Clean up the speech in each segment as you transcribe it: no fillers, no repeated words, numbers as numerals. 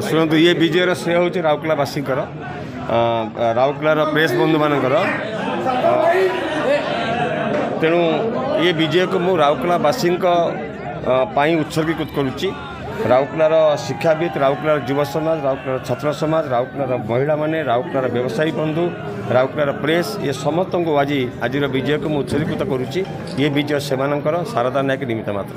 शुणु ये विजयर श्रेय हूँ राउरकेलावासी राउरकेलार प्रेस बंधु मानकर तेणु ये विजय को मु राउरकेलावासी उत्सर्गीकृत करुच्ची। राउरकेलार शिक्षाविद, राउरकेलार युव समाज, राउरकेलार छात्र समाज, राउरकेलार महिला माने, राउरकेलार व्यवसायी बंधु, राउरकेलार प्रेस ये समस्त को आज विजय को मुझे उत्सर्गीकृत करुच्ची। ये विजय से शारदा नायक निमित्त मात्र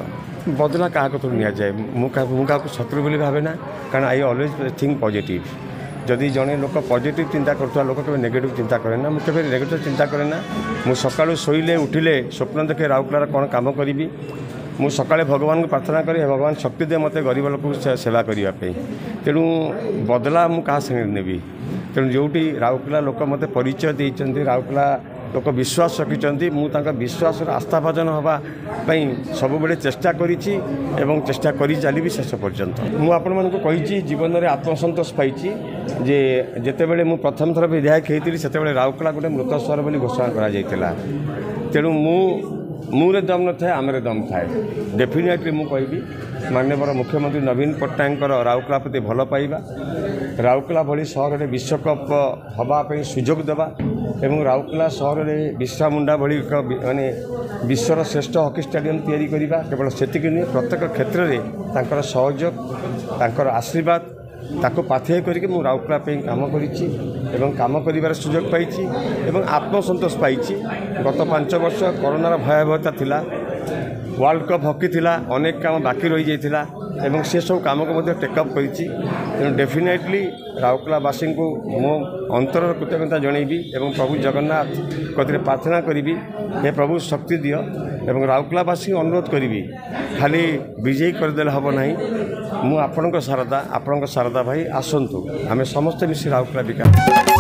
बदला क्या नि जाए मुझे शत्रु बोली भावे ना, कारण आई ऑलवेज थिंक पॉजिटिव। जदि जड़े लोक पॉजिटिव चिंता करुवा लोक केवल नेगेटिव चिंता करे ना, मुझे नेगेटिव चिंता करे ना। मु सकाळु शोइले उठिले स्वप्न देखे राउरकेलार कौन काम करी, मु सकाळे भगवान को प्रार्थना करी भगवान शक्ति दे मते गरीब लोक सेवा करने। तेणु बदला मु क्या संगे नेबी। तेणु जोटी राउरकेला लोक मते परिचय देइचंती, राउरकेला लोक विश्वास रखिंट, मुझे विश्वास आस्थाभाजन हाँपाई सब बेले चेष्टा करिछि एवं चेष्टा करी चलिबी शेष पर्यंत। मुझे जीवन में आत्मसंतोष पाई जे जिते बड़े मु प्रथम थर विधायक होती से राउरकेला गोटे मृत सहर बोली घोषणा करा। तेणु मुरे दम न थाए आमरे दम थाए। डेफिनेटली मु कहबी माननीय मुख्यमंत्री नवीन पट्टनायक राउरकेला प्रति भल पाइबा, राउरकेला भली सहर में विश्वकप हवाई सुजोग देवा एवं राउरकेला सहर में बिर्सा मुंडा भली माने विश्वर श्रेष्ठ हॉकी स्टेडियम तैयारी करवा। केवल सेतिक नुहे, प्रत्येक क्षेत्र में तांकर सहयोग, तांकर आशीर्वाद ताको पाथेय करके मु राउरकेला काम करिछि एवं काम करिवार सुजोग पाइछि एवं आत्मसंतोष पाइछि। गत 5 वर्ष कोरोनार भयावहता थिला, वर्ल्ड कप हॉकी थिला, अनेक काम बाकी रही जाइथिला एवं से सब काम को मध्य टेकअप करिछि। तेणु डेफिनेटली राउरकेलावासी को मो अंतर कृतज्ञता जनइबी एवं प्रभु जगन्नाथ कतिरे प्रार्थना करी, हे प्रभु शक्ति दियो एवं राउरकेलावासी अनुरोध करी खाली विजयी करदे हम ना। मु आपणक शारदा भाई आसतु आमे समस्ते मिसी राउरकेला विकास।